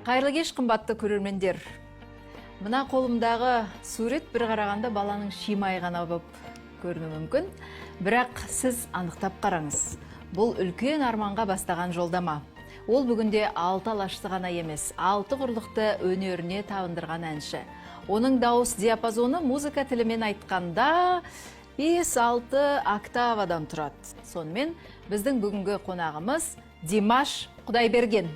Қайырлы кеш, қымбатты көрермендер. Мына қолымдағы сурет бір қарағанда баланың шимай ғана болып көрінуі мүмкін. Бірақ сіз анықтап қараңыз. Бұл үлкен арманға бастаған жолдама. Ол бүгінде 6 алашты ғана емес, 6 құрлықты өнеріне табындырған әнші. Оның дауыс диапазоны музыка тілімен айтқанда 5-6 октавадан тұрады. Сонымен біздің бүгінгі қонағымыз Димаш Құдайберген.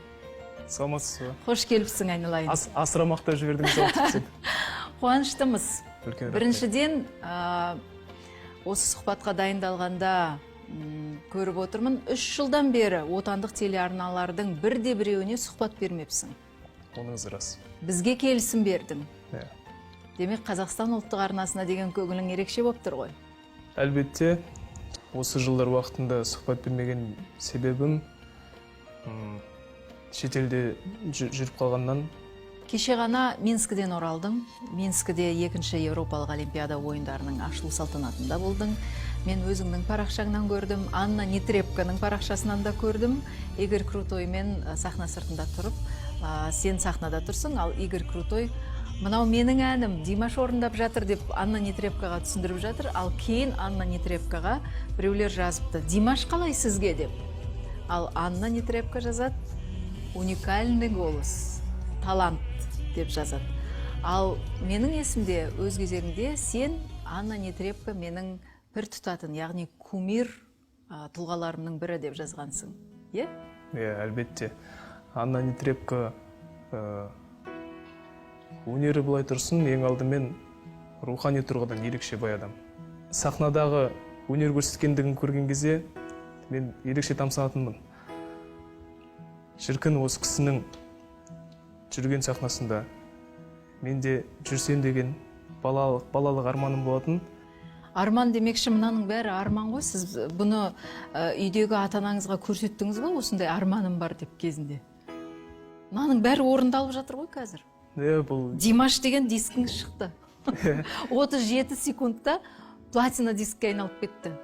Саламатсыз ба? Қош келіпсің, айналайын. Асырамақта жібердіңіз. Қуаныштымыз. Біріншіден, осы сұхбатқа дайындалғанда көріп отырмын, 3 жылдан бері отандық телеарналардың бірде-біреуіне сұхбат бермепсің. Оныңыз рас. Бізге келісім бердің. Демек, Қазақстан ұлттық арнасына деген көңілің ерекше болып тұр ғой. Әлбетте, осы жылдар уақытында сұхбат бермеген себебім шетелде жүріп қалғаннан. Кеше ғана Минскіден оралдың. Минскіде 2-ші Еуропалық Олимпиада ойындарының ашылу салтанатында болдың. Мен өзіңнің парақшаңнан көрдім, Анна Нетребканың парақшасынан да көрдім. Игорь Крутоймен сахна сыртында тұрып, сен сахнада тұрсың, ал Игорь Крутой мынау менің әнім, Димаш орындап жатыр деп Анна Нетребкаға түсіндіріп жатыр. Ал кейін Анна Нетребкаға біреулер жазыпты, Димаш қалай сізге деп. Ал Анна Нетребка жазады, уникальный голос, талант деп жазады. Ал менің есімде өз кезегінде сен Анна Нетребка менің бір тұтатын, яғни кумир тұлғаларымның бірі деп жазғансың. Әлбетте. Анна Нетребка өнері былай тұрсын, ең алдымен рухани тұрғыдан ерекше бай адам. Сахнадағы өнер көрсеткендігін көрген кезде мен ерекше тамсанатынмын. Шіркін осы кісінің жүрген сахнасында мен де жүрсем деген балалық арманым болатын. Арман демекші, мынаның бәрі арман ғой. Сіз бұны үйдегі ата-анаңызға көрсеттіңіз ба, осындай арманым бар деп кезінде? Мынаның бәрі орындалып жатыр ғой қазір. Димаш деген дискіңіз шықты. 37 секундта платина дискке айналып кетті.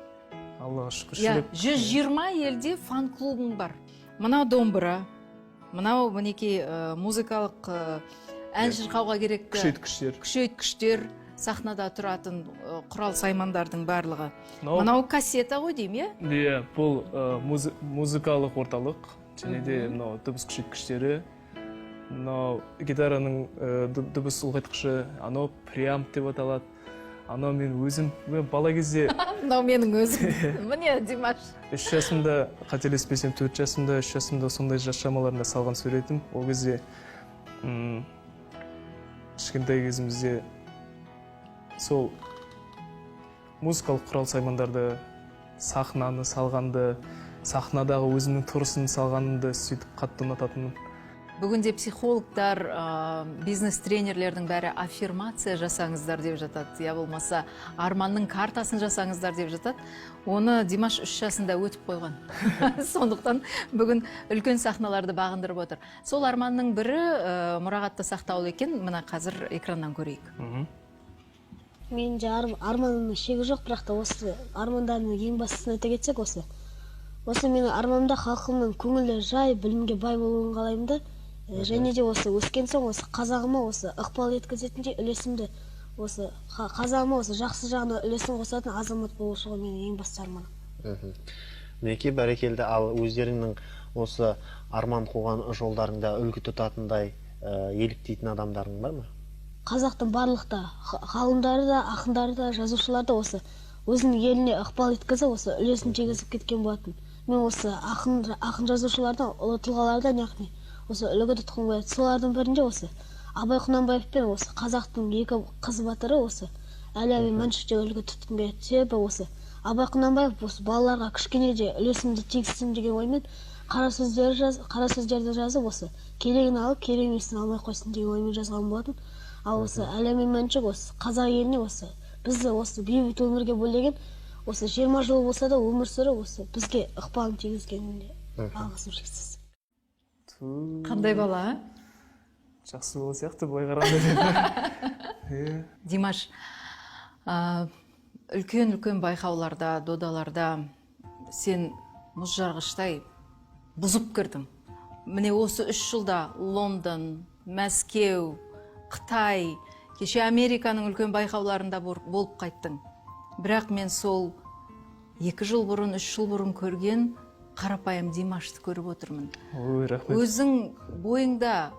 Аллаға шүкір. 120 елде фан-клубың бар. Мынау домбыра, мынау мінекей музыкалық ән шырқауға керекті күшейткіштер, сахнада тұратын құрал саймандардың барлығы. Мынау кассета ғой дейм, е? Бұл музыкалық орталық, және де дыбыс күшейткіштері, гитараның дыбыс ұлғайтқышы, анау преамп деп аталады. Анау мен өзім бала кезде... Анау менің өзім. Міне, Димаш. 3 жасымда, қателеспесем 4 жасымда, 3 жасымда сондай жас шамаларында салған суретім. Ол кезде кішкентай кезімізде сол музыкалық құрал саймандарды, сахнаны салғанды, сахнадағы өзімнің тұрысын салғанымды сөйтіп қатты ұнататынмын. Бүгінде психологтар, бизнес-тренерлердің бәрі аффирмация жасаңыздар деп жатады. Я болмаса арманның картасын жасаңыздар деп жатады. Оны Димаш 3 жасында өтіп қойған. Сондықтан бүгін үлкен сахналарды бағындырып отыр. Сол арманның бірі мұрағатта сақтаулы екен. Мына қазір экраннан көрейік. Мен арманымның шегі жоқ, бірақ та осы армандарының ең бастысын айта кетсек осы. Осы менің арманымда халқымның көңілі жай, білімге бай болуын қалаймын. Және де осы өскен соң осы қазағыма осы ықпал еткізетіндей үлесімді, осы қазағыма осы жақсы жағына үлесін қосатын азамат болушы ғой менің ең басты арманым. Мінекей, бәрекелді. Ал өздеріңнің осы арман қуған жолдарыңда үлгі тұтатындай еліктейтін адамдарың бар ма? Қазақтың барлықта ғалымдары да, ақындары да, жазушылары да осы өзінің еліне ықпал еткізіп, осы үлесін тигізіп кеткен болатын. Мен осы ақын жазушылардан, ұлы тұлғалардан, яғни осы үлгі тұтқым келеді. Солардың бірінде осы Абай Құнанбаев пен осы қазақтың 2 қыз батыры осы Әлия мен Мәншүкте үлгі тұтқым келеді. Себебі осы Абай Құнанбаев осы балаларға кішкене де үлесімді тигізсем деген оймен қара сөздерді жазып, осы керегін алып, керек емесін алмай қойсын деген оймен жазған болатын. Ал осы Әлия мен Мәншүк осы қазақ еліне осы бізді осы бейбіт өмірге бөлеген, осы 20 жыл болса да өмір сүріп, осы бізге ықпалын тигізгеніне алғысым шексіз. Қандай бала? Жақсы бала сияқты, былай қарағанда. Димаш, үлкен байқауларда, додаларда сен мұз жарғыштай бұзып кірдің. міне осы 3 жылда Лондон, Мәскеу, Қытай, кеше Американың үлкен байқауларында болып қайттың. Бірақ мен сол 2 жыл бұрын, 3 жыл бұрын көрген қарапайым Димашты көріп отырмын. Ой, рахмет. Өзің бойыңда,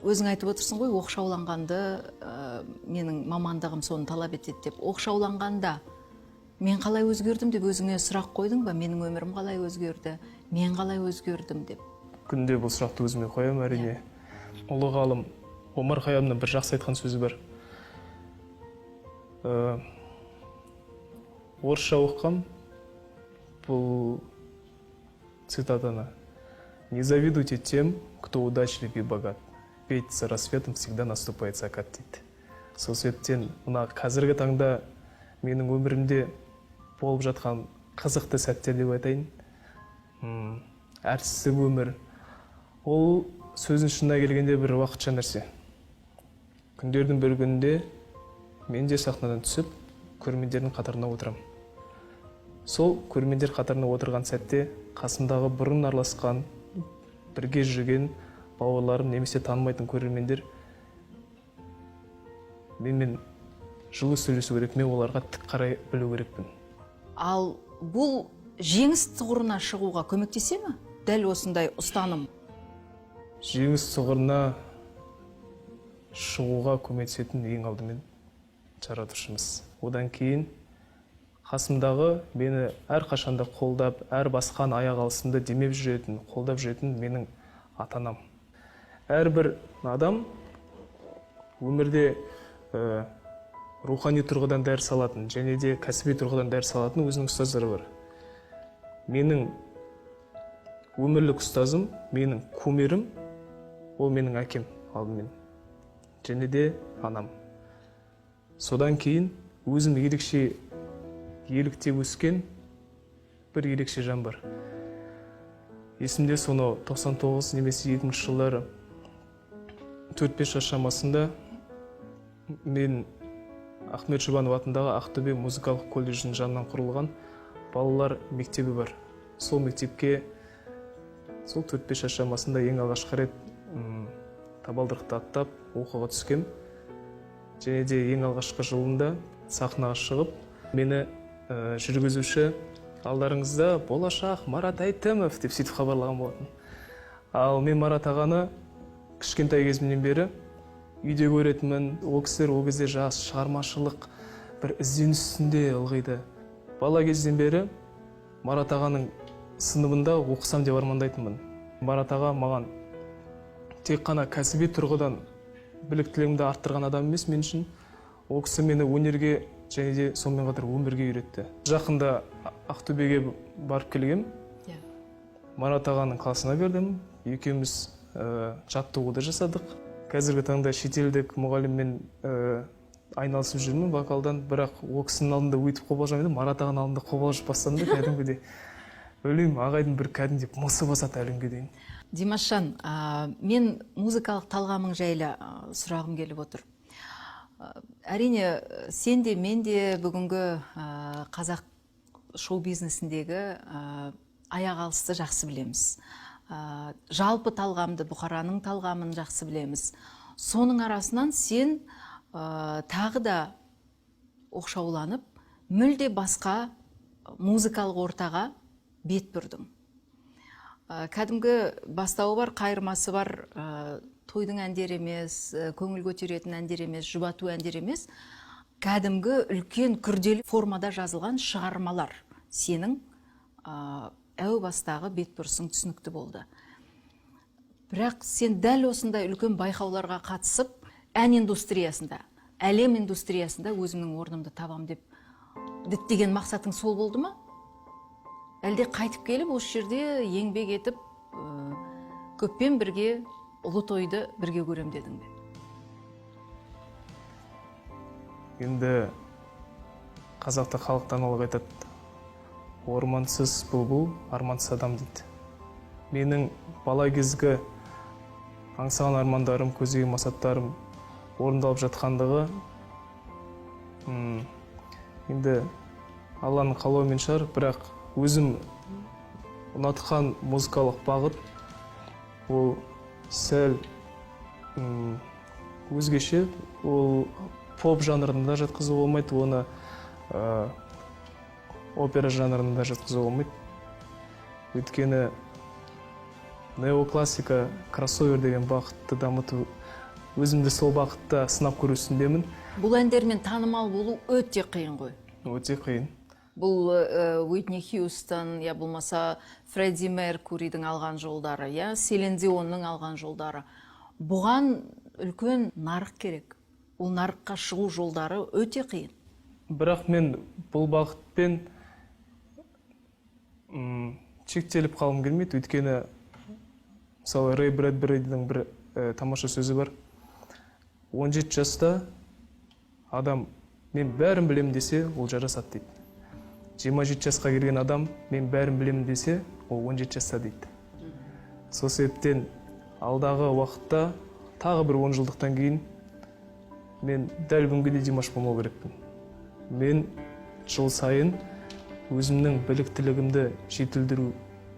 өзің айтып отырсың ғой, оқшауланғанды, менің мамандығым соны талап етеді деп. Оқшауланғанда мен қалай өзгердім деп өзіңе сұрақ қойдың ба? Менің өмірім қалай өзгерді? Мен қалай өзгердім деп. Күнде бұл сұрақты өзіме қоямын, әрине. Ұлы ғалым Омар Хайямның бір жақсы айтқан сөзі бар. Орысша оқығам, бұл цитатаны. Не завидуйте тем, кто удачлив и богат, ведь за рассветом всегда наступает закат дейді. Сол себептен мына қазіргі таңда менің өмірімде болып жатқан қызықты сәттер деп айтайын. Әртістік өмір. Ол сөздің шынына келгенде бір уақытша нәрсе. Күндердің бір күнінде мен де сахнадан түсіп, көрермендердің қатарына отырам. Сол көрермендер қатарына отырған сәтте қасымдағы бұрын араласқан, бірге жүрген бауырларым немесе танымайтын көрермендер менімен жылы сөйлесу керек, мен оларға тік қарай білу керекпін. Ал бұл жеңіс тұғырына шығуға көмектесе ме? Дәл осындай ұстаным. Жеңіс тұғырына шығуға көмектесетін ең алдымен жаратушымыз. Одан кейін қасымдағы мені әрқашанда қолдап, әр басқан аяқ алысында демеп жүретін, қолдап жүретін менің ата-анам. Әрбір адам өмірде рухани тұрғыдан дәріс алатын, және де кәсіби тұрғыдан дәріс алатын өзінің ұстаздары бар. Менің өмірлік ұстазым, менің кумирім, ол менің әкем алдымен, және де анам. Содан кейін өзім ерекше еліктеп өскен бір ерекше жан бар. Есімде соны 99 немесе 2000 жылдары 4-5 жас шамасында мен Ахмет Жұбанов атындағы Ақтөбе музыкалық колледжінің жанынан құрылған балалар мектебі бар. Сол мектепке сол 4-5 жас шамасында ең алғашқы рет табалдырықты аттап оқуға түскем. Және де ең алғашқы жылында сахнаға шығып, мені жүргізуші алдарыңызда болашақ Марат Әйтімов деп сөйтіп хабарлаған болатын. Ал мен Марат ағаны кішкентай кезімнен бері үйде көретінмін. Ол кісілер ол кезде жас, шығармашылық бір ізденіс үстінде ылғиды. Бала кезден бері Марат ағаның сыныбында оқысам деп армандайтынмын. Марат аға маған тек қана кәсіби тұрғыдан біліктілігімді арттырған адам емес мен үшін. Ол кісі мені өнерге және де сонымен қатар өмірге үйретті. Жақында Ақтөбеге барып келгем. Марат ағаның класына бердім. Екеуміз жаттығуды жасадық. Қазіргі таңда шетелдік мұғаліммен айналысып жүрмін вокалдан, бірақ ол кісінің алдында өйтіп қобалжамайды, Марат ағаның алдында қобалжып бастадым да кәдімгідей. Өлеймін, ағайдың бір кәдімгідей мысы басады әлемге дейін. Димашжан, мен музыкалық талғамың жайлы сұрағым келіп отыр. Әрине, сен де мен де бүгінгі қазақ шоу-бизнесіндегі аяқ алысты жақсы білеміз. Жалпы талғамды, бұқараның талғамын жақсы білеміз. Соның арасынан сен тағы да оқшауланып, мүлде басқа музыкалық ортаға бет бұрдың. Кәдімгі бастауы бар, қайырмасы бар, тойдың әндері емес, көңіл көтеретін әндер емес, жұбату әндер емес, кәдімгі үлкен күрделі формада жазылған шығармалар сенің әу бастағы бет бұрысың түсінікті болды. Бірақ сен дәл осындай үлкен байқауларға қатысып, ән индустриясында, әлем индустриясында өзімнің орнымды табам деп діттеген мақсатың сол болды ма? Әлде қайтып келіп, осы жерде еңбек етіп, көппен бірге ұлы тойды бірге көрем дедің бе? Енді қазақта халықтан олық айтады, ормансыз бұлбұл, армансыз адам дейді. Менің бала кезгі аңсаған армандарым, көздеген мақсаттарым орындалып жатқандығы енді Алланың қалауымен шығар, бірақ өзім ұнатқан музыкалық бағыт ол сәл өзгеше, ол поп жанрында жатқызуға болмайды, оны опера жанрында жатқызуға болмайды. Өйткені неоклассика, кроссовер деген бағытты дамыту, өзімді сол бағытта сынап көру үстіндемін. Бұл әндермен танымал болу өте қиын ғой. Өте қиын. Бұл Уитни Хьюстон, я болмаса Фредди Меркуридің алған жолдары, я Селин Дионның алған жолдары. Бұған үлкен нарық керек. Ол нарыққа шығу жолдары өте қиын. Бірақ мен бұл бағытпен шектеліп қалым келмейді, өйткені мысалы Рэй Брэдберидың бір тамаша сөзі бар. 17 жаста адам мен бәрін білем десе, ол жарасады дейді. 27 жасқа келген адам мен бәрін білем десе, ол 17 жаста дейді. Сол себептен алдағы уақытта тағы бір 10 жылдықтан кейін мен дәл күнгідей Димаш болмау керекпін. Мен жыл сайын өзімнің біліктілігімді жетілдіру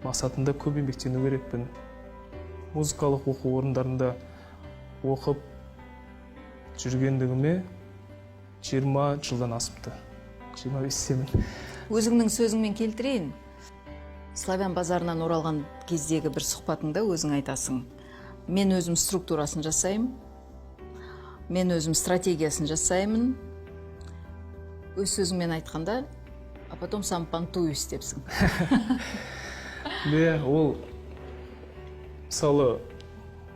мақсатында көп еңбектену керекпін. Музыкалық оқу орындарында оқып жүргендігіме 20 жылдан асыпты. 25-семін. Өзіңнің сөзіңмен келтірейін. Славян базарынан оралған кездегі бір сұхбатыңда өзің айтасың. Мен өзім структурасын жасаймын. Мен өзім стратегиясын жасаймын. Өз сөзіңмен айтқанда, а потом сам понтуюсь депсің. Ол мысалы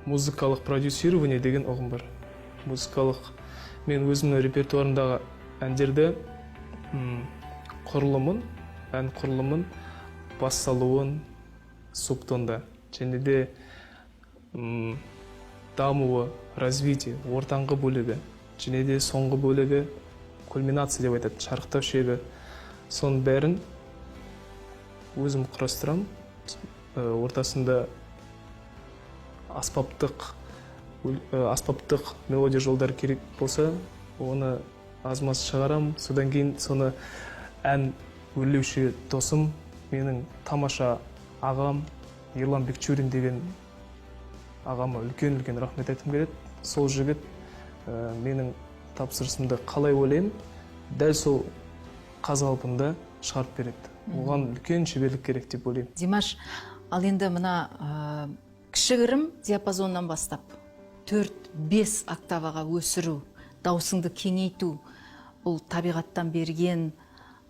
музыкалық продюсирование деген ұғым бар. Музыкалық мен өзімнің репертуарымдағы әндерді құрылымын, ән құрылымын, бас салуын субтонда, және де дамуы, развитие, ортаңғы бөлігі, және де соңғы бөлігі, кульминация деп айтады, шарықтау шегі. Соның бәрін өзім құрастырам. Ортасында аспаптық мелодия жолдар керек болса, оны аз-маз шығарам. Содан кейін соны ән өрлеуші досым, менің тамаша ағам Ерлан Бекчурин деген ағама үлкен рахмет айтқым келеді. Сол жігіт менің тапсырысымды қалай ойлаймын, дәл сол қазалпында шығарып береді. Оған үлкен шеберлік керек деп ойлаймын. Димаш, ал енді мына кішігірім диапазоннан бастап 4-5 октаваға өсіру, даусыңды кеңейту, бұл табиғаттан берген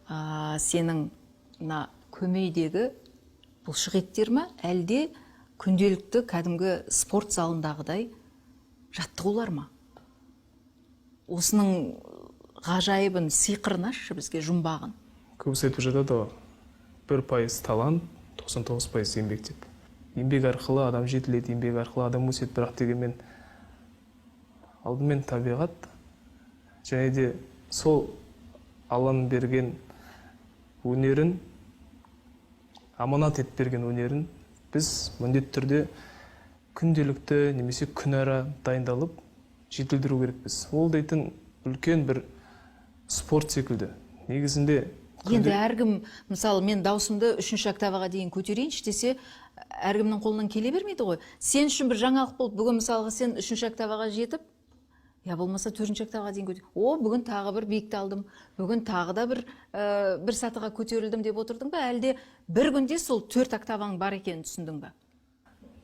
сенің көмейдегі бұл шығеттер ма, әлде күнделікті кәдімгі спорт залындағыдай жаттығулар ма? Осының ғажайыбын, сиқырын ашшы бізге, жұмбағын. Көбісі айтып жатады, 1% талант, 99% еңбек деп. Еңбек арқылы адам жетіледі, еңбек арқылы адам өседі, бірақ дегенмен алдымен табиғат, және де сол Алланың берген өнерін, аманат етіп берген өнерін біз міндетті түрде күнделікті немесе күнара дайындалып жетілдіру керекпіз. Ол дейтін үлкен бір спорт секілді. Негізінде енді әркім, мысалы, мен даусымды 3-ші октаваға дейін көтерейінші десе, әркімнің қолынан келе бермейді ғой. Сен үшін бір жаңалық болып, бүгін мысалға сен 3-ші октаваға жетіп, я болмаса 4-ші октаваға дейін көтер. Бүгін тағы бір биікті алдым, бүгін тағы да бір сатыға көтерілдім деп отырдың ба? Әлде бір күнде сол 4 октаваң бар екенін түсіндің ба?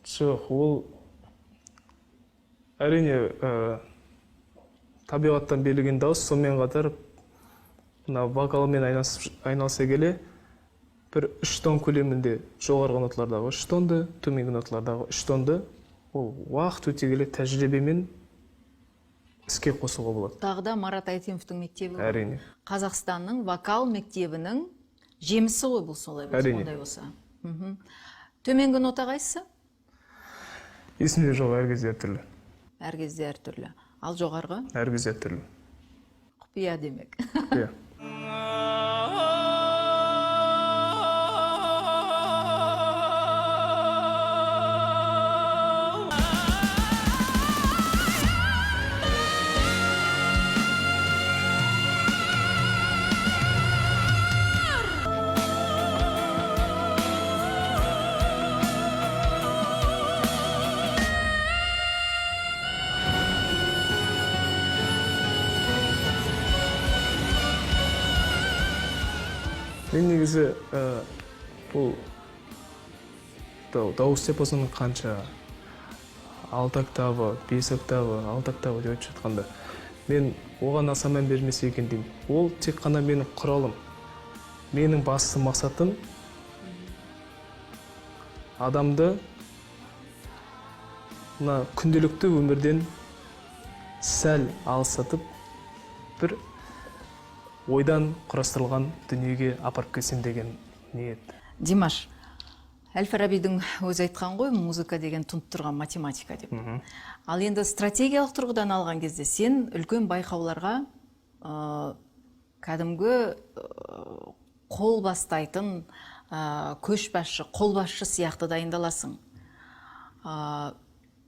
Жоқ, ол әрине табиғаттан берілген дауыс, сонымен қатар вокалмен айналыса келе, бір 3 тон көлемінде жоғарғы ноталардағы 3 тонды, төменгі ноталардағы 3 тонды, ол уақыт өте келе тәжірибемен іске қосуға болады. Тағы да Марат Айтемовтың мектебі. Әрине. Қазақстанның вокал мектебінің жемісі ғой бұл, солай болса. Төменгі нота қайсысы? Есімде жоқ, әр кезде әртүрлі. Әр кезде әртүрлі. Ал жоғарғы? Әр кезде әртүрлі. Құпия демек. Құпия. Мен негізі бұл дауыс диапазоны қанша 6 октава, 5 октава, 6 октава деп айтып жатқанда, мен оған аса мән бермесе екен деймін. Ол тек қана менің құралым. Менің басты мақсатым адамды мына күнделікті өмірден сәл алыстатып, бір ойдан құрастырылған дүниеге апарып келсем деген ниет. Димаш, Әл-Фарабидің өзі айтқан ғой, музыка деген тұнып тұрған математика деп. Ал енді стратегиялық тұрғыдан алған кезде сен үлкен байқауларға кәдімгі қол бастайтын, көшбасшы, қолбасшы сияқты дайындаласың.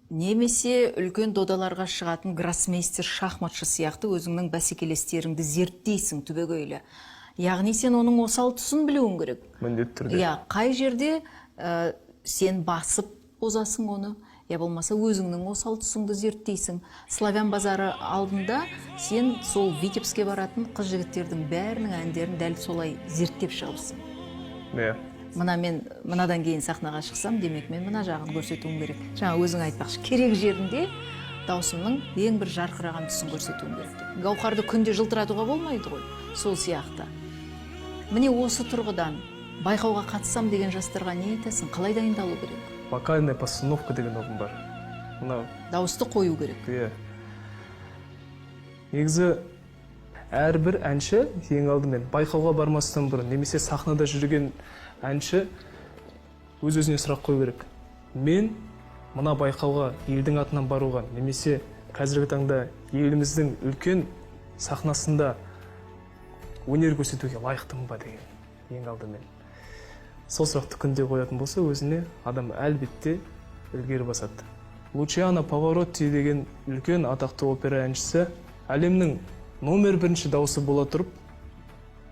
Немесе үлкен додаларға шығатын гроссмейстер, шахматшы сияқты өзіңнің бәсекелестеріңді зерттейсің түбегейлі. Яғни сен оның осал тұсын білуің керек. Міндетті түрде. Қай жерде сен басып озасың оны, болмаса өзіңнің осал тұсыңды зерттейсің. Славян базары алдында сен сол Витебске баратын қыз жігіттердің бәрінің әндерін дәл солай зерттеп шығыпсың. Мына мен мынадан кейін сахнаға шықсам, демек мен мына жағын көрсетуім керек. Жаңа өзің айтпақшы, керек жерінде даусымның ең бір жарқыраған тұсын көрсетуім керек. Гаухарды күнде жылтыратуға болмайды ғой, сол сияқты. Міне осы тұрғыдан байқауға қатысам деген жастарға не айтасың? Қалай дайындалу керек? Вокальная постановка деген ұғым бар. Мына дауысты қою керек. Негізі әрбір әнші ең алдымен байқауға бармастан бұрын, немесе сахнада жүрген әнші өз-өзіне сұрақ қою керек. Мен мына байқауға елдің атынан баруға, немесе қазіргі таңда еліміздің үлкен сахнасында өнер көрсетуге лайықтымын ба деген, ең алдымен. Сол сұрақты күнде қоятын болса, өзіне адам әлбетте ілгері басады. Лучиано Паваротти деген үлкен атақты опера әншісі әлемнің номер 1 дауысы бола тұрып,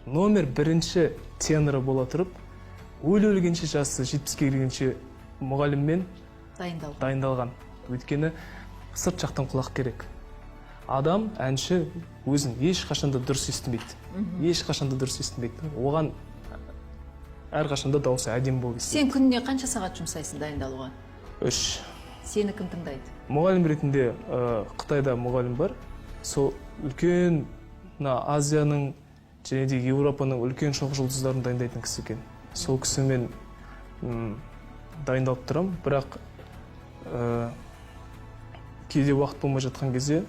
номер 1 теноры бола тұрып, өлгенше жасы 70-ке келгенше мұғаліммен дайындалған. Өйткені сырт жақтан құлақ керек. Адам, әнші өзін ешқашанда дұрыс естімейді. Оған әрқашанда дауысы әдемі болып естиді. Сен күніне қанша сағат жұмсайсың дайындалуға? 3. Сені кім тыңдайды? Мұғалім ретінде Қытайда мұғалім бар. Сол үлкен Азияның және де Еуропаның үлкен шоқ жұлдыздарын дайындайтын кісі екен. Сол кісімен дайындалып тұрам, бірақ кейде уақыт болмай жатқан кезде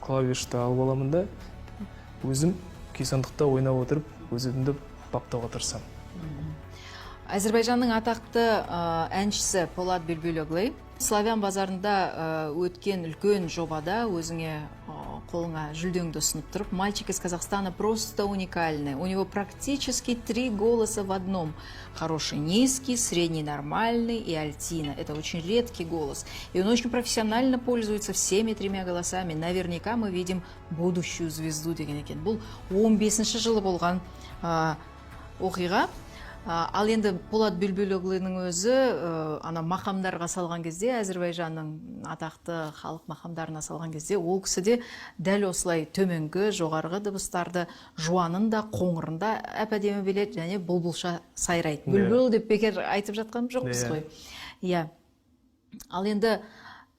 клавишті алып аламын да, өзім күйсандықта ойнап отырып, өзімді баптауға тырысамын. Әзірбайжанның атақты әншісі Полат Бülbüloğlu Славян базарында өткен үлкен жобада өзіңе қолыңа жүлдеңді ұсынып тұрып, мальчик из Казахстана просто уникальный. У него практически 3 голоса в одном. Хороший низкий, средний нормальный и альтина. Это очень редкий голос. И он очень профессионально пользуется всеми 3 голосами. Наверняка мы видим будущую звезду деген екен. Бұл 15-ші жылы болған оқиға. Ал енді Полат Бülbüloğlu'ның өзі мақамдарға салған кезде, Әзірбайжанның атақты халық мақамдарына салған кезде, ол кісі де дәл осылай төменгі, жоғарғы дыбыстарды жуанын да, қоңырын да әп-әдемі біледі, және бұлбұлша сайрайды. Бүлбүл деп бекер айтып жатқан жоқпыз ғой. Ал енді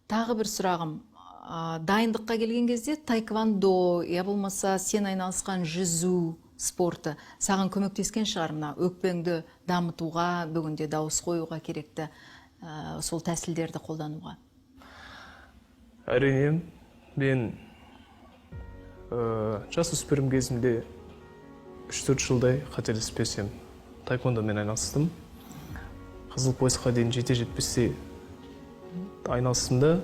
тағы бір сұрағым, дайындыққа келген кезде таеквондо, болмаса сен айналысқан жүзу спорты саған көмектескен шығар, мына өкпеңді дамытуға, бүгінде дауыс қоюға керекті сол тәсілдерді қолдануға? Әрине, мен жасөспірім кезімде 3-4 жылдай қателеспесем таеквондомен айналыстым. Қызыл поясқа дейін жете-жетпесе айналыстым да,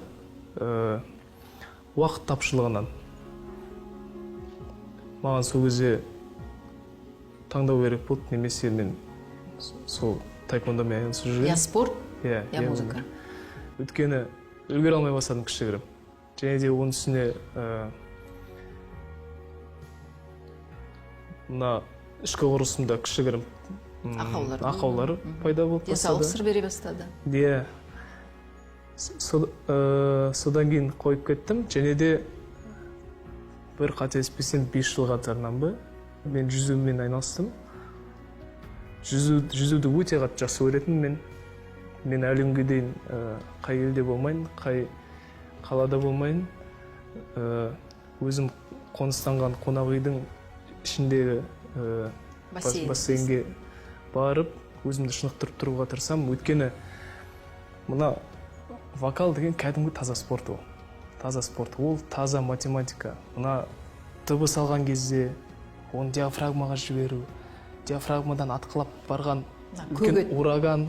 уақыт тапшылығынан маған сол кезде таңдау керек болды, немесе мен сол таеквондомен айналысып жүрген. Спорт, музыка. Өйткені үлгере алмай бастадым кішігірім. Және де оның үстіне мына ішкі құрылысымда кішігірім ақаулар пайда болып бастады. Денсаулық сыр бере бастады. Содан кейін қойып кеттім. Және де бір қателеспесем 5 жыл қатарынан ба мен жүзумен айналыстым. жүзуді өте қатты жақсы көретінмін мен әлі күнге дейін қай елде болмайын, қай қалада болмайын, өзім қоныстанған қонақ үйдің ішіндегі бассейнге барып, өзімді шынықтырып тұруға тырысамын. Өйткені мына вокал деген кәдімгі таза спорт ол. Таза спорт, ол таза математика. Мына дыбыс алған кезде оны диафрагмаға жіберу, диафрагмадан атқылап барған үлкен ураган,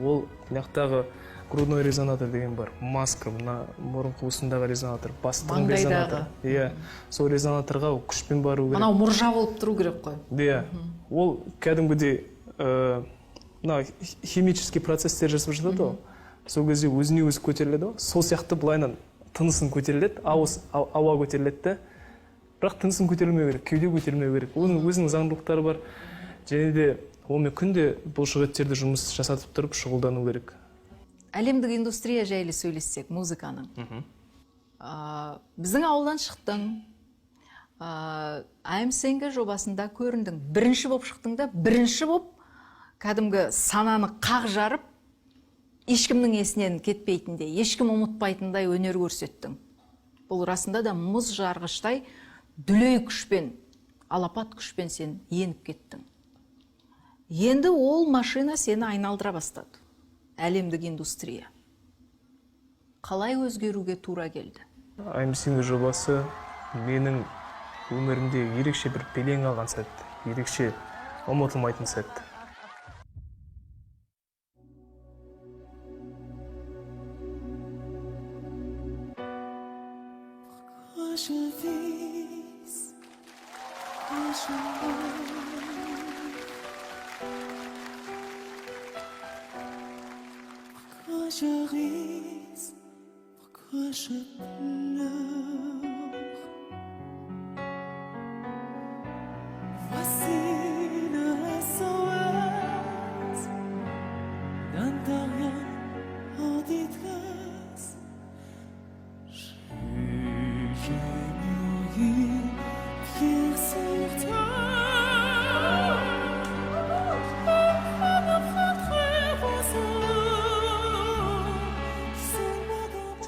ол мынаяқтағы грудной резонатор деген бар, маска, мына мұрын қуысындағы резонатор, бастығын резонатор. Сол резонаторға күшпен бару керек. Мынау мұржа болып тұру керек қой. Ол кәдімгідей химический процесстер жасап жатады ғой. Сол кезде өзіне өзі көтеріледі ғой. Сол сияқты былайынан тынысын көтеріледі, ауа көтеріледі, бірақ тынысын көтерілмеу керек, кеуде көтерілмеу керек. Оның өзінің заңдылықтары бар. Және де онымен күнде бұлшықеттерді жұмыс жасатып тұрып шұғылдану керек. Әлемдік индустрия жайлы сөйлессек, музыканың. Біздің ауылдан шықтың, AMSNG жобасында көріндің. Бірінші боп шықтың да, бірінші боп кәдімгі сананы қақ жарып, ешкімнің есінен кетпейтіндей, ешкім ұмытпайтындай өнер көрсеттің. Бұл расында да мұз жарғыштай дүлей күшпен, алапат күшпен сен еніп кеттің. Енді ол машина сені айналдыра бастады. Әлемдік индустрия. Қалай өзгеруге тура келді? AMSNG жобасы менің өмірімде ерекше бір белең алған сәт, ерекше ұмытылмайтын сәт.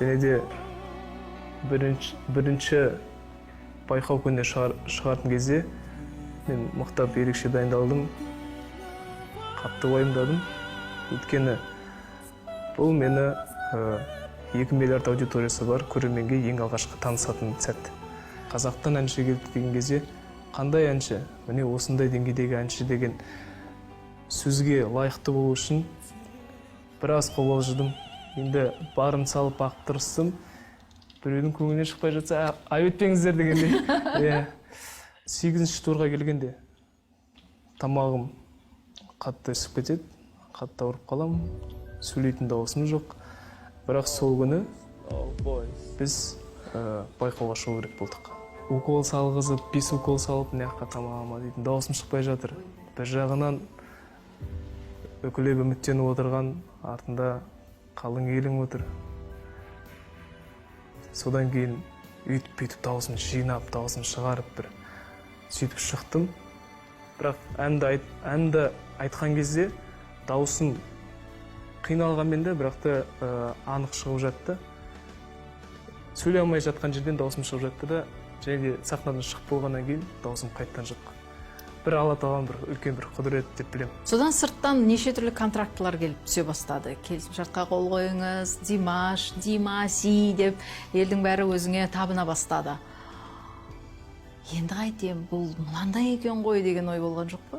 Және де бірінші байқау күніне шығатын кезде мен мықтап ерекше дайындалдым, қатты уайымдадым. Өйткені бұл мені 2 миллиард аудиториясы бар көрерменге ең алғашқы танысатын сәт. Қазақтан әнші келді деген кезде, қандай әнші, міне осындай деңгейдегі әнші деген сөзге лайықты болу үшін біраз қобалжыдым. Енді барын салып ақтырыстым, біреудің көңілінен шықпай жатса, өтпеңіздер дегенде. 8-ші турға келгенде тамағым қатты ісіп кетеді, қатты ауырып қаламын, сөйлейтін дауысым жоқ. Бірақ сол күні біз байқауға шығу керек болдық. Укол салғызып, 5 укол салып, мынаяққа тамағыма дейтін дауысым шықпай жатыр. Бір жағынан үкілеп үміттеніп отырған, артында қалың елің отыр. Содан кейін үйтіп дауысын жинап, дауысын шығарып бір сөйтіп шықтым. Бірақ әнді айтқан кезде дауысын қиналғанмен де, бірақ та анық шығып жатты. Сөйлей алмай жатқан жерден дауысым шығып жатты да, және де сахнадан шығып болғаннан кейін дауысым қайттан шықты. Бір Алла тағаланың бір үлкен бір құдірет деп білемін. Содан сырттан неше түрлі контрактылар келіп түсе бастады. Келісімшартқа қол қойыңыз, Димаси деп елдің бәрі өзіңе табына бастады. Енді қайтем, бұл мынандай екен ғой деген ой болған жоқ па?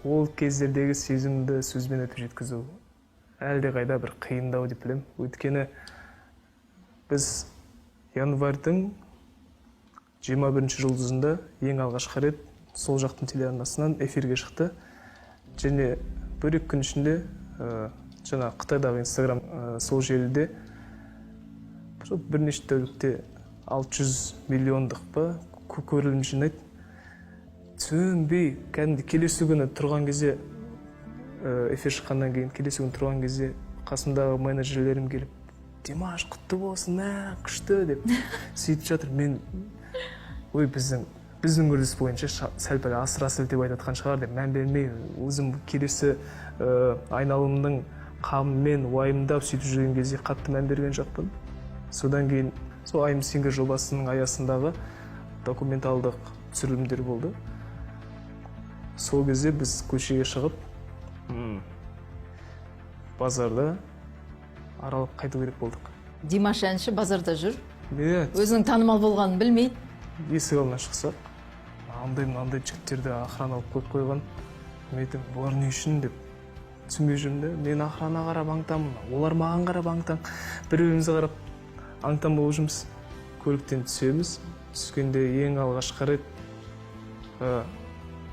Ол кездердегі сезімді сөзбен өтіп жеткізу әлде қайда бір қиындау деп білемін. Өйткені біз январьдың 21 жұлдызында ең алғашқы рет сол жақтың телеарнасынан эфирге шықты. Және бір күн ішінде жаңа Қытайдағы Инстаграм сол желіде бірнеше тәулікте 600 миллиондық көрілім жинайды. Түсінбей, кәдімгі келесі күні тұрған кезде, эфир шыққаннан кейін келесі күні тұрған кезде қасымдағы менеджерлерім келіп, Димаш, құтты болсын, күшті деп сөйтіп жатыр. Мен, ой, біздің үрдіс бойынша сәл-пәл асыра сілтеп айтатқан шығар деп мән бермей өзім келесі айналымның қамымен уайымдап сөйтіп жүрген кезде қатты мән берген жоқпын. Содан кейін сол I'm Singer жобасының аясындағы документалдық түсірілімдер болды. Сол кезде біз көшеге шығып базарда аралап қайту керек болдық. Димаш әнші базарда жүр, Иә, өзінің танымал болғанын білмейді. есік алдына шықсақ, андай жігіттерді охрана алып қойып қойған. Мен айтам, бұлар не үшін деп түсінбей жүрмін де, мен охрана қарап аңтамын, олар маған қарап аңтам, бір-бірімізге қарап аңтам болып жүрміз. Көліктен түсеміз, түскенде ең алғашқы рет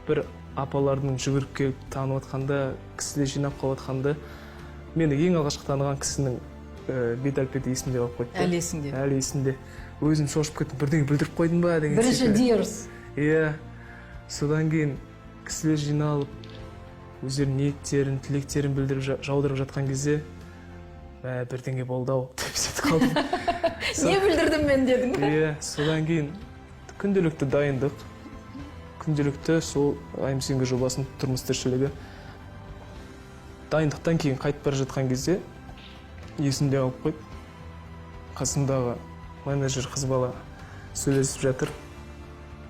бір апалардың жүгіріп келіп танып атқанда, кісілер жинап қалып атқанда, мені ең алғашқы таныған кісінің бет-әлпеті есімде қалып қойды. Әлі есіңде. Әлі есімде. Өзім шошып кеттім, бірдеңе білдіріп қойдым ба деген Бірінші Dears. Иә. Содан кейін кісілер жиналып, өздерінің ниеттерін, тілектерін білдіріп жаудырып жатқан кезде, бірдеңе болды ау деп сөйтіп қалдым. Не білдірдім мен дедің? Иә, содан кейін күнделікті дайындық, күнделікті сол I'm Singer жобасының тұрмыс тіршілігі. Дайындықтан кейін қайтып бара жатқан кезде есімде қалып қойды. Қасымдағы менеджер қыз бала сөйлесіп жатыр.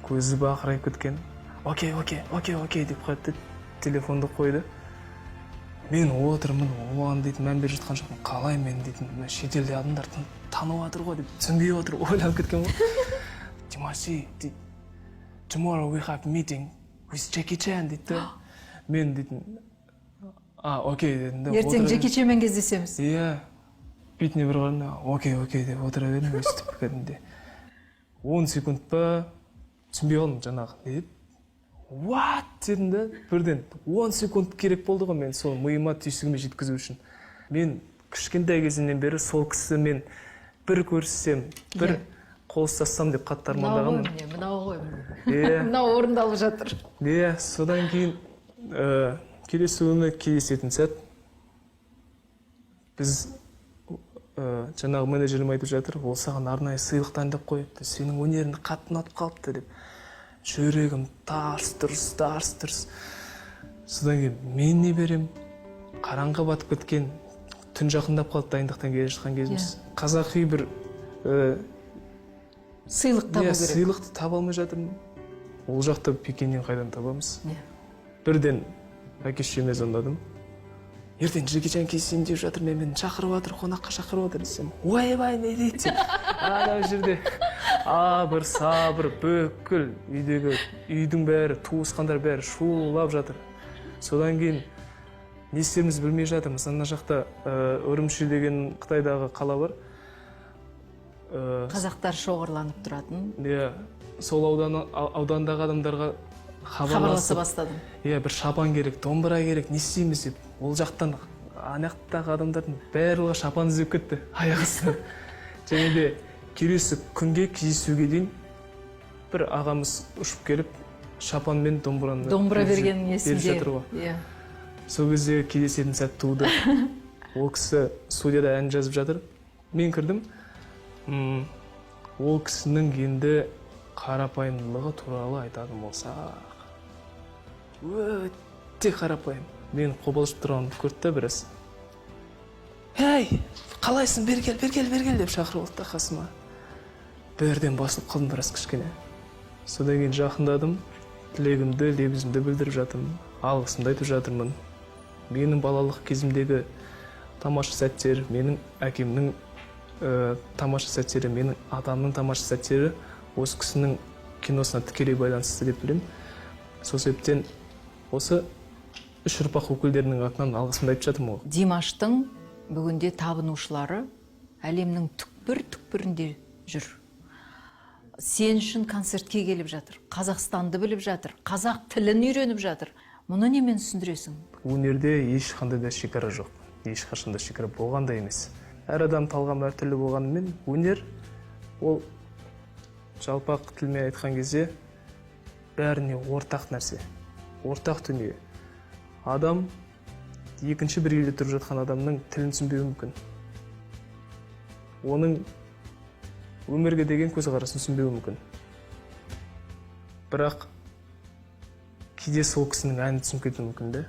Көзі бақырайып кеткен. Окей деп қойды, телефонды қойды. Мен отырмын, оған дейтін мән беріп жатқан жоқпын. Қалай мен дейтін, шетелде адамдар танып жатыр ғой деп түсінбей отыр, ойланып кеткен ғой. Димаши, tomorrow we have meeting with Jackie Chan дейді. Мен дейтін, окей дедім. Ертең Джеки Чанмен кездесеміз. Иә. Бетіне бір қарап, окей деп отыра бердім, өстіп кәдімде. 10 секунд па түсінбей қалдым жаңағы. Не деп? What? Дедім да, бірден 10 секунд керек болды ғой мен сол миыма түйсігіме жеткізу үшін. Мен кішкентай кезімнен бері сол кісі мен бір көрсем, бір қол ұстассам деп қатты армандағанмын. Мынау ғой. Иә. Мынау орындалып жатыр. Иә, содан кейін келесі күні кездесетін сәт біз жаңағы менеджерім айтып жатыр, ол саған арнайы сыйлық дайындап қойыпты, сенің өнеріңді қатты ұнатып қалыпты деп. Жүрегім тарс-тұрс. Содан кейін мен не берем? Қараңғы батып кеткен, түн жақындап қалды дайындықтан келе жатқан кезіміз. Қазақи бір Сыйлық табу керек. Сыйлықты таба алмай жатырмын. Ол жақта Пекиннен қайдан табамыз? Бірден әке-шешеме звондадым. Ертең Джеки Чан кездесейін деп жатыр, мені шақырып жатыр, қонаққа шақырып жатыр десем, ойбай не дейді? Ана жерде абыр сабыр бүкіл үйдің бәрі, туысқандар бәрі шулап жатыр. Содан кейін не істерімізді білмей жатырмыз. Ана жақта Үрімші деген Қытайдағы қала бар. Қазақтар шоғырланып тұратын. Иә, сол аудандағы адамдарға Хабарласа бастадым. Иә, бір шапан керек, домбыра керек, не істейміз деп. Ол жақтан анаяқтағы адамдардың барлығы шапан іздеп кетті, аяқ астынан. Және де келесі күнге кездесуге дейін бір ағамыз ұшып келіп, шапан мен домбыраны берген есімде. Иә. Сол кезде кездесетін сәт туды. Ол кісі студияда ән жазып жатыр. Мен кірдім. Ол кісінің енді қарапайымдылығы туралы айтатын болсақ, өте қарапайым. Мен қобалжып тұрғанымды көрді да біраз. Ей, қалайсың, бер кел деп шақырып алды да қасыма. Бірден басылып қалдым біраз кішкене. Содан кейін жақындадым, тілегімді, лебізімді білдіріп жатырмын, алғысымды айтып жатырмын. Менің балалық кезімдегі тамаша сәттер, менің әкемнің тамаша сәттері, менің атамның тамаша сәттері осы кісінің киносына тікелей байланысты деп білемін. Сол себептен осы үш ұрпақ өкілдерінің атынан алғысымды айтып жатырмын ғой. Димаштың бүгінде табынушылары әлемнің түкпір-түкпірінде жүр. Сен үшін концертке келіп жатыр, Қазақстанды біліп жатыр, қазақ тілін үйреніп жатыр. Мұны немен түсіндіресің? Өнерде ешқандай да шекара жоқ, ешқашанда шекара болған да емес. Әр адам талғам әртүрлі болғанымен, өнер ол жалпақ тілмен айтқан кезде бәріне ортақ нәрсе, ортақ дүние. Адам екінші бір елде тұрып жатқан адамның тілін түсінбеуі мүмкін. Оның өмірге деген көзқарасын түсінбеуі мүмкін. бірақ кейде сол кісінің әнін түсініп кетуі мүмкін да.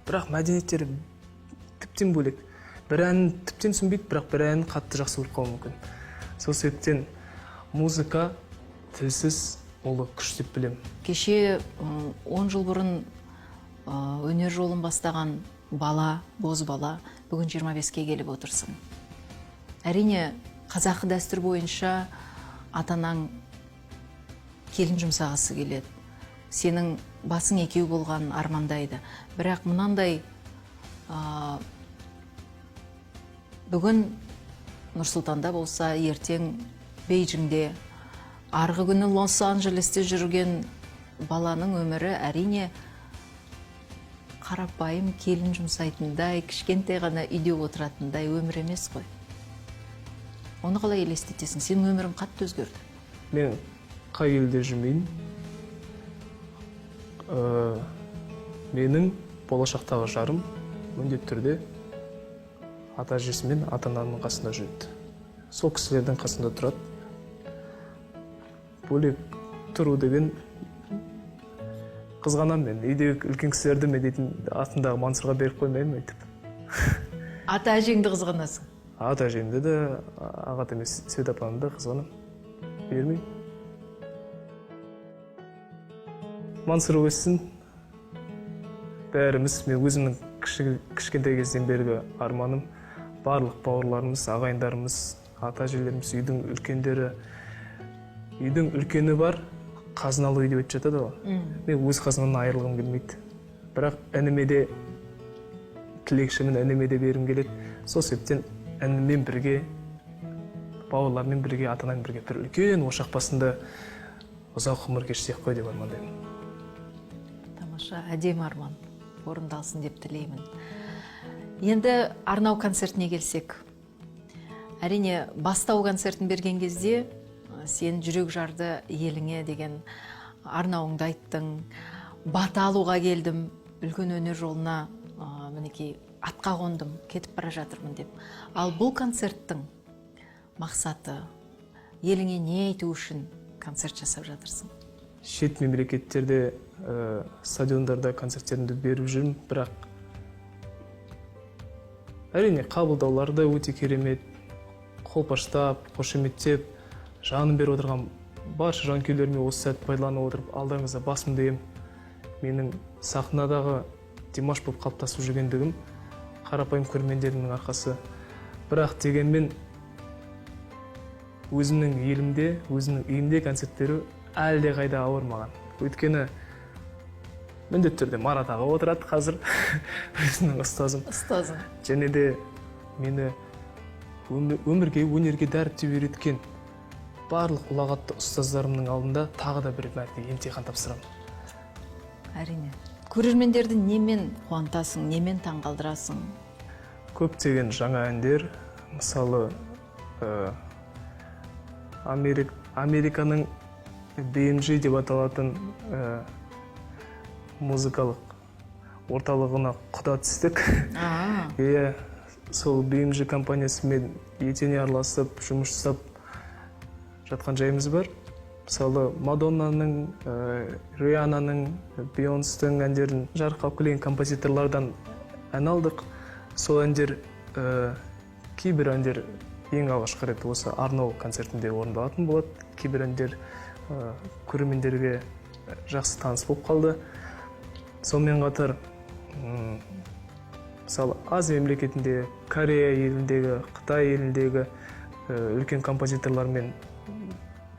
Бірақ мәдениеттері тіптен бөлек. Бір әнін тіптен түсінбейді, бірақ бір әнін қатты жақсы көріп қалуы мүмкін. Сол себептен музыка тілсіз ұлы күш деп білем. Кеше 10 жыл бұрын өнер жолын бастаған бала, боз бала, бүгін 25-ке келіп отырсың. Әрине, қазақы дәстүр бойынша атанаң келін жұмсағысы келеді. Сенің басың екеу болған армандайды. Бірақ мұнандай бүгін Нұрсұлтанда болса, ертең Бейжіңде, арғы күні Лос-Анджелесте жүрген баланың өмірі әрине қарапайым келін жұмсайтындай, кішкентай ғана үйде отыратындай өмір емес қой. Оны қалай елестетесің? Сенің өмірің қатты өзгерді. Мен қай елде жүрмейін. Менің болашақтағы жарым міндетті түрде ата-әжесі мен ата-ананың қасында жүреді. Сол кісілердің қасында тұрады. Бөлек тұру деген қызғанамын мен. Үйдегі үлкен кісілерді мен дейтін атындағы Мансұрға беріп қоймаймын айтып. Ата-әжеңді қызғанасың? Ата-әжемді де, ағат емес Свет апамды да қызғанамын. Бермеймін. Мансұр өссін. Бәріміз, мен өзімнің кішкентай кезден бергі арманым, барлық бауырларымыз, ағайындарымыз, ата-әжелеріміз, үйдің үлкендері, үйдің үлкені бар, қазыналы үй деп айтып жатады ғой. Мен өз қазынымнан айырылғым келмейді. Бірақ ініме де тілекшімін, ініме де бергім келеді. Сол себептен інімен бірге, бауырлармен бірге, ата-анаммен бірге бір үлкен ошақ басында ұзақ ғұмыр кешсек қой деп армандаймын. Тамаша, әдемі арман. Орындалсын деп тілеймін. Енді арнау концертіне келсек. Әрине, бастау концертін берген кезде сен жүрек жарды еліңе деген арнауыңды айттың. Бата алуға келдім, үлкен өнер жолына мінекей атқа қондым, кетіп бара жатырмын деп. Ал бұл концерттің мақсаты, еліңе не айту үшін концерт жасап жатырсың? Шет мемлекеттерде, стадиондарда концерттерімді беріп жүрмін, бірақ әрине қабылдаулары өте керемет, қолпаштап, қошеметтеп, жанын беріп отырған барша жанкүйерлеріме осы сәтті пайдаланып отырып, алдарыңызда басымды иемін. Менің сахнадағы Димаш болып қалыптасып жүргендігім қарапайым көрермендерімнің арқасы. Бірақ дегенмен өзімнің елімде, өзімнің үйімде концерт беру әлде қайда ауыр маған. Өйткені міндетті түрде Марат аға отырады қазір, өзімнің ұстазым. Ұстазым. Және де мені өмірге, өнерге дәріптеп үйреткен барлық ұлағатты ұстаздарымның алдында тағы да бір мәрте емтихан тапсырамын. Әрине. Көрермендерді немен қуантасың, немен таңғалдырасың? Көптеген жаңа әндер, мысалы Американың BMG деп аталатын музыкалық орталығына құда түстік. Сол BMG компаниясымен етене араласып, жұмыс жасап жатқан жайымыз бар. Мысалы, Мадоннаның, Риананың, Бейонстың әндерін жарыққа алып келген композиторлардан ән алдық. Сол әндер, кейбір әндер ең алғашқы рет осы арнау концертінде орындалатын болады. Кейбір әндер көрермендерге жақсы таныс болып қалды. Сонымен қатар, мысалы, Азия мемлекетінде, Корея еліндегі, Қытай еліндегі үлкен композиторлармен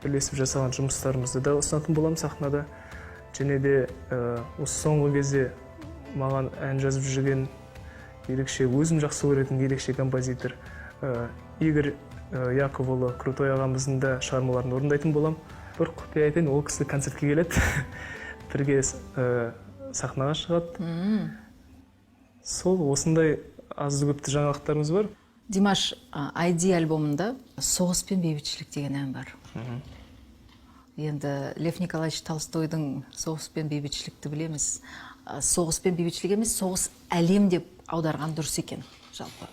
бірлесіп жасаған жұмыстарымызды да ұсынатын боламын сахнада. Және де осы соңғы кезде маған ән жазып жүрген ерекше, өзім жақсы көретін ерекше композитор Игорь Яковлы Крутой ағамыздың да шығармаларын орындайтын болам. Бір құпия айтайын, ол кісі концертке келеді, бірге сахнаға шығады. Сол осындай азды көпті жаңалықтарымыз бар. Димаш, ID альбомында «Соғыс пен бейбітшілік» деген ән бар. Енді Лев Николаевич Толстойдың «Соғыс пен бейбітшілікті» білеміз. Соғыс пен бейбітшілік емес, соғыс әлем деп аударған дұрыс екен жалпы.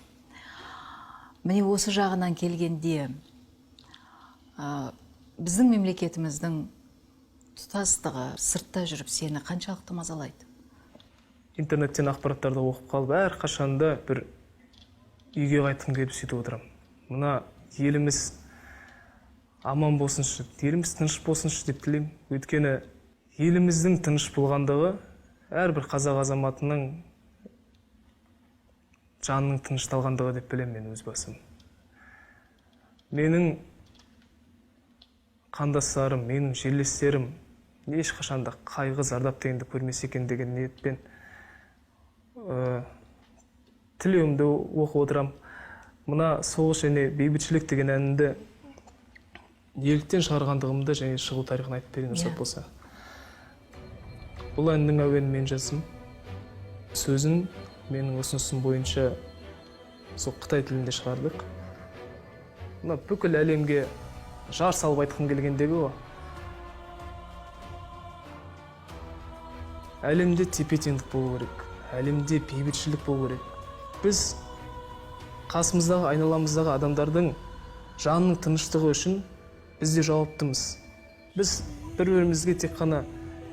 Міне осы жағынан келгенде, біздің мемлекетіміздің тұтастығы сыртта жүріп сені қаншалықты мазалайды? Интернеттен ақпараттарды оқып қалып, әр қашанда бір үйге қайтқым келіп сөйтіп отырамын. Мына еліміз аман болсыншы, еліміз тыныш болсыншы деп тілеймін. Өйткені еліміздің тыныш болғандығы әрбір қазақ азаматының жанының тынышталғандығы деп білемін мен өз басым. Менің қандастарым, менің жерлестерім ешқашанда қайғы зардап дегенді көрмесе екен деген ниетпен тілеуімді оқып отырам. Мына соғыс және бейбітшілік деген әнді неліктен шығарғандығымды және шығу тарихын айтып берейін рұқсат болса. Бұл әннің әуенін мен жаздым. Сөзін менің ұсынысым бойынша сол Қытай тілінде шығардық. Мына бүкіл әлемге жар салып айтқым келгендегі о. Әлемде тепе-теңдік болу керек. Әлемде бейбітшілік болу керек. Біз қасымыздағы, айналамыздағы адамдардың жанының тыныштығы үшін біз де жауаптымыз. Біз бір-бірімізге тек қана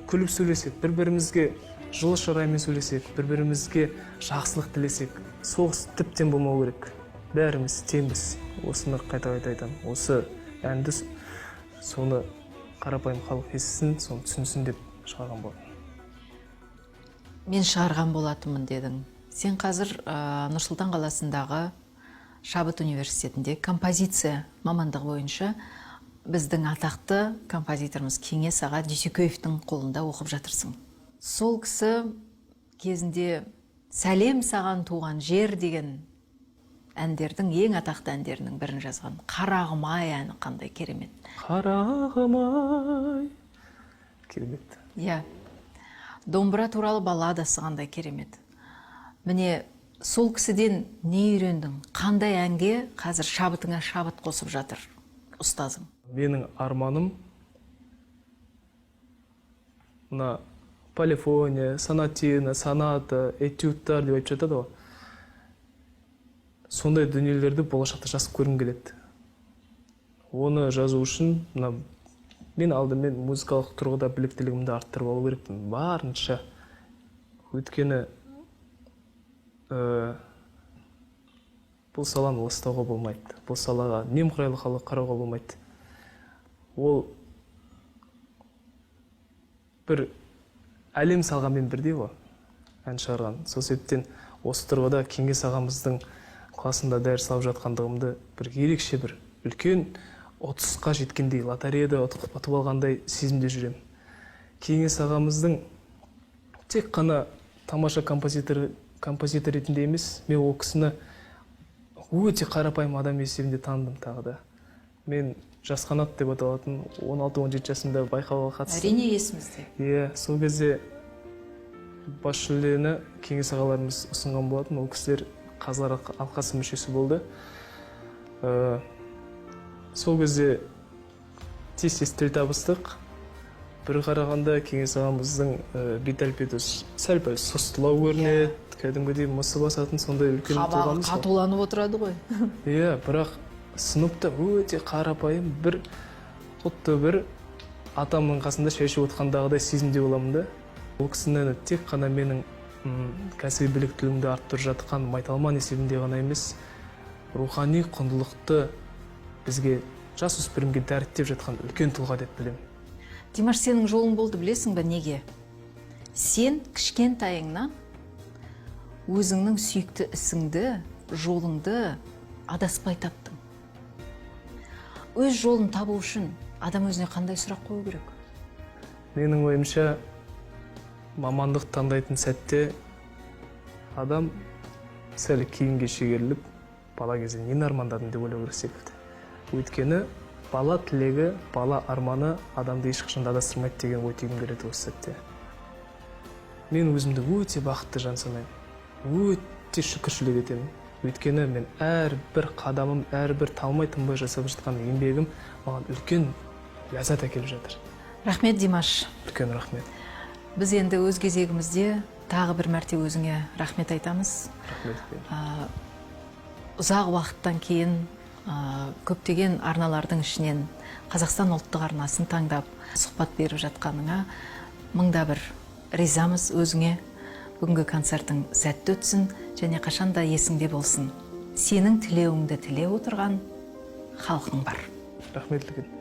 күліп сөйлесек, бір-бірімізге жылы шыраймен сөйлесек, бір-бірімізге жақсылық тілесек, соғыс тіптен болмау керек. Бәріміз теңбіз. Осыны қайта-қайта айтамын. Осы әнді соны қарапайым халық естісін, соны түсінсін деп шығарған болатын. Мен шығарған болатынмын дедің. Сен қазір Нұрсұлтан қаласындағы Шабыт университетінде композиция мамандығы бойынша біздің атақты композиторымыз Кеңес аға Дүйсекеевтің қолында оқып жатырсың. Сол кісі кезінде «Сәлем саған туған жер» деген әндердің, ең атақты әндерінің бірін жазған. «Қарағым ай» әні қандай керемет. Қарағым ай. Керемет. Иә. Домбыра туралы балладасы қандай керемет. Міне, сол кісіден не үйрендің? Қандай әнге қазір шабытыңа шабыт қосып жатыр ұстазың? Менің арманым мына полифония, сонатина, соната, этюдтар деп айтып жатады ғой. Сондай дүниелерді болашақта жазып көргім келеді. Оны жазу үшін мен алдымен музыкалық тұрғыда біліктілігімді арттырып алу керекпін. Барынша. Өйткені бұл саланы ластауға болмайды. Бұл салаға немқұрайлы қарауға болмайды. Ол бір әлем салғанмен бірдей ғой, ән шығарған. Сол себептен осы тұрғыда Кеңес ағамыздың класында дәріс алып жатқандығымды бір ерекше бір үлкен 30-қа жеткендей, лотереяда ұтып алғандай сезімде жүрем. Кеңес ағамыздың тек қана тамаша композитор ретінде емес, мен ол кісіні өте қарапайым адам есебінде таныдым тағы да. Мен Жас қанат деп аталатын 16-17 жасымда байқауға қатыстым. Әрине есімізде. Иә, сол кезде бас жүлдені Кеңес ағаларымыз ұсынған болатын. Ол кісілер қазылар алқасы мүшесі болды. Сол кезде тез тіл табыстық. Бір қарағанда Кеңес ағамыздың бет әлпеті сәл-пәл сұстылау көрінеді, кәдімгідей мысы басатын сондай үлкен тұлғамыз. Қабағы қатуланып отырады ғой. Иә, бірақ сыныпта өте қарапайым құтты бір атамның қасында шәйшіп отқандағыдай сезімде боламын да. Ол кісіні тек қана менің кәсіби біліктілігімді арттырып жатқан майталман есебінде ғана емес, рухани құндылықты бізге жасөспірімге дәріптеп жатқан үлкен тұлға деп білемін. Димаш, сенің жолың болды, білесің бе неге? Сен кішкентайыңнан өзіңнің сүйікті ісіңді, жолыңды адаспай таптың. Өз жолын табу үшін адам өзіне қандай сұрақ қою керек? Менің ойымша, мамандық таңдайтын сәтте адам сәл кейінге шегеріліп, бала кезде нені армандадым деп ойлау керек секілді. Өйткені бала тілегі, бала арманы адамды ешқашанда адастырмайды деген ой түйгім келеді осы сәтте. Мен өзімді өте бақытты жан санаймын. Өте шүкіршілік етемін. Өйткені мен әрбір қадамым, әрбір талмай тынбай жасап жатқан еңбегім маған үлкен ләззат әкеліп жатыр. Рахмет, Димаш. Үлкен рахмет. Біз енді өз кезегімізде тағы бір мәрте өзіңе рахмет айтамыз. Рахмет. Ұзақ уақыттан кейін көптеген арналардың ішінен Қазақстан ұлттық арнасын таңдап сұхбат беріп жатқаныңа мыңда бір ризамыз өзіңе. Бүгінгі концертің сәтті өтсін және қашанда есіңде болсын. Сенің тілеуіңді тілеп отырған халқың бар. Рахмет үлкен.